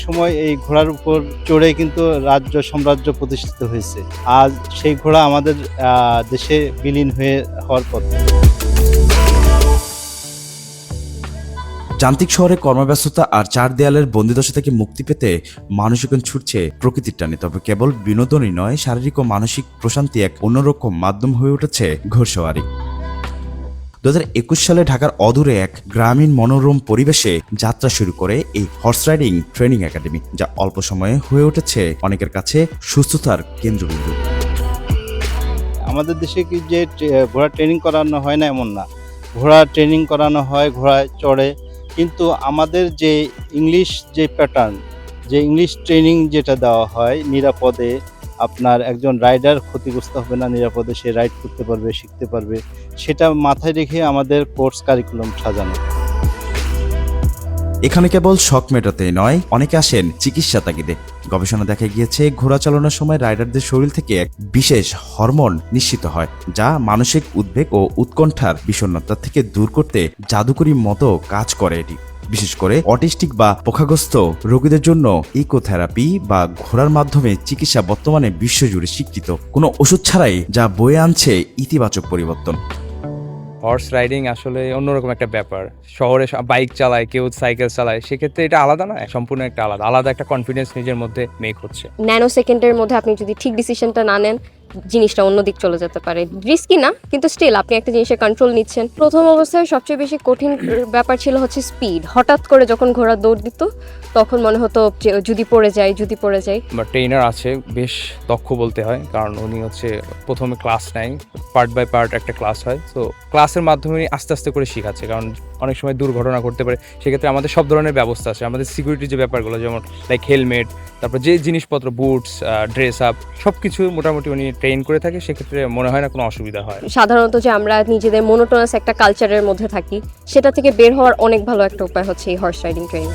সময় এই ঘোড়ার উপর চড়ে কিন্তু রাজ্য সাম্রাজ্য প্রতিষ্ঠিত হয়েছে। আজ সেই ঘোড়া আমাদের দেশে বিলীন হওয়ার পথে। যান্ত্রিক শহরে কর্মব্যস্ততা আর চার দেয়ালের বন্দিদশা থেকে মুক্তি পেতে মানুষ এখন ছুটছে প্রকৃতির টানে। তবে কেবল বিনোদনই নয়, শারীরিক ও মানসিক প্রশান্তি এক অন্যরকম মাধ্যম হয়ে উঠেছে ঘোড়সওয়ারি। 2021 সালে ঢাকার অদূরে এক গ্রামীণ মনোরম পরিবেশে যাত্রা শুরু করে এই হর্স রাইডিং ট্রেনিং একাডেমি, যা অল্প সময়ে হয়ে উঠেছে অনেকের কাছে সুস্থতার কেন্দ্রবিন্দু। আমাদের দেশে কি যে ঘোড়া ট্রেনিং করানো হয় না এমন না, ঘোড়া ট্রেনিং করানো হয়, ঘোড়ায় চড়ে, কিন্তু আমাদের যে ইংলিশ যে প্যাটার্ন, যে ইংলিশ ট্রেনিং যেটা দেওয়া হয় নিরাপদে, আপনার একজন রাইডার ক্ষতিগ্রস্ত হবে না, নিরাপদে সে রাইড করতে পারবে, শিখতে পারবে, সেটা মাথায় রেখে আমাদের কোর্স কারিকুলাম সাজানো। এখানে কেবল শখ মেটাতেই নয়, অনেকে আসেন চিকিৎসা তাগিদে। গবেষণা দেখা গিয়েছে ঘোড়া চালানোর সময় রাইডারদের শরীর থেকে এক বিশেষ হরমোন নিঃসৃত হয়, যা মানসিক উদ্বেগ ও উৎকণ্ঠার বিষণ্ণতা থেকে দূর করতে জাদুকরি মতো কাজ করে এটি। বিশেষ করে অটিস্টিক বা পক্ষাগ্রস্ত রোগীদের জন্য ইকোথেরাপি বা ঘোড়ার মাধ্যমে চিকিৎসা বর্তমানে বিশ্বজুড়ে স্বীকৃত, কোনো ওষুধ ছাড়াই, যা বয়ে আনছে ইতিবাচক পরিবর্তন। হর্স রাইডিং আসলে অন্যরকম একটা ব্যাপার। শহরে বাইক চালায়, কেউ সাইকেল চালায়, সেক্ষেত্রে এটা আলাদা না, সম্পূর্ণ একটা আলাদা একটা কনফিডেন্স নিজের মধ্যে মেক হচ্ছে। ন্যানো সেকেন্ডের মধ্যে আপনি যদি ঠিক ডিসিশনটা না নেন, জিনিসটা অন্যদিক চলে যেতে পারে। রিস্কি না, কিন্তু স্টিল আপনি একটা জিনিসের কন্ট্রোল নিচ্ছেন। প্রথম অবস্থায় সবচেয়ে বেশি কঠিন ব্যাপার ছিল হচ্ছে স্পিড। হঠাৎ করে যখন ঘোড়া দৌড় দিত তখন মনে হতো যে যদি পড়ে যাই। বা ট্রেনার আছে, বেশ দক্ষ বলতে হয়, কারণ উনি হচ্ছে প্রথমে ক্লাস নেয়, পার্ট বাই পার্ট একটা ক্লাস হয়। তো ক্লাসের মাধ্যমে আস্তে আস্তে করে শেখাচ্ছে, কারণ অনেক সময় দুর্ঘটনা করতে পারে। সেক্ষেত্রে আমাদের সব ধরনের ব্যবস্থা আছে, আমাদের সিকিউরিটি যে ব্যাপারগুলো, যেমন লাইক হেলমেট, তারপর যে জিনিসপত্র, বুটস, ড্রেস আপ, সব কিছু মোটামুটি উনি ট্রেন করে থাকে। সেক্ষেত্রে মনে হয় না কোনো অসুবিধা হয়। সাধারণত যে আমরা নিজেদের মোনোটোনাস একটা কালচারের মধ্যে থাকি, সেটা থেকে বের হওয়ার অনেক ভালো একটা উপায় হচ্ছে এই হর্স রাইডিং ট্রেনিং।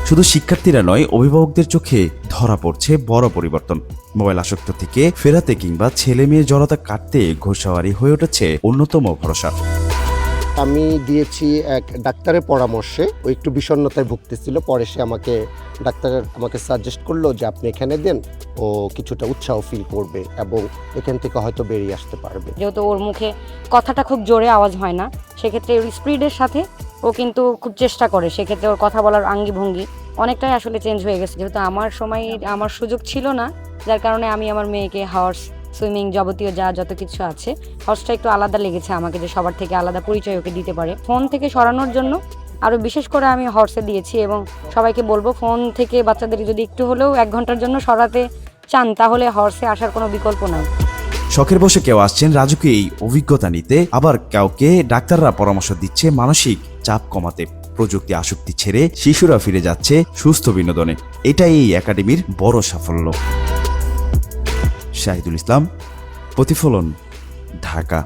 শুধু শিক্ষার্থীরা নয়, অভিভাবকদের চোখে ধরা পড়ছে বড় পরিবর্তন। মোবাইল আসক্ত থেকে ফেরাতে কিংবা ছেলে মেয়ে জড়তা কাটতে ঘোড়সওয়ারি হয়ে উঠেছে অন্যতম ভরসা। আমি দিয়েছি এক ডাক্তারের পরামর্শে, ও একটু বিষণ্ণতায় ভুগতেছিল। পরে সে ডাক্তার আমাকে সাজেস্ট করলো যে আপনি এখানে দেন, ও কিছুটা উৎসাহ ফিল করবে এবং এখান থেকে হয়তো বেরিয়ে আসতে পারবে। যেহেতু ওর মুখে কথাটা খুব জোরে আওয়াজ হয় না, সেক্ষেত্রে ওর স্পিডের সাথে ও কিন্তু খুব চেষ্টা করে, সেক্ষেত্রে ওর কথা বলার আঙ্গি ভঙ্গি অনেকটাই আসলে চেঞ্জ হয়ে গেছে। যেহেতু আমার সময় আমার সুযোগ ছিল না, যার কারণে আমি আমার মেয়েকে হর্স, সুইমিং, যাবতীয় যত কিছু আছে, হর্সটা একটু আলাদা লেগেছে আমাকে, যে সবার থেকে আলাদা পরিচয় ওকে দিতে পারে। ফোন থেকে সরানোর জন্য আরও বিশেষ করে আমি হর্সে দিয়েছি, এবং সবাইকে বলবো ফোন থেকে বাচ্চাদের যদি একটু হলেও 1 ঘন্টার জন্য সরাতে চান, তাহলে হর্সে আসার কোনো বিকল্প নাই। শখের বসে কেউ আসছেন রাজুকে এই অভিজ্ঞতা নিতে, আবার কাউকে ডাক্তাররা পরামর্শ দিচ্ছে মানসিক চাপ কমাতে। প্রযুক্তি আসক্তি ছেড়ে শিশুরা ফিরে যাচ্ছে সুস্থ বিনোদনে। এটাই এই একাডেমির বড় সাফল্য। শাহিদুল ইসলাম, প্রতিফলন, ঢাকা।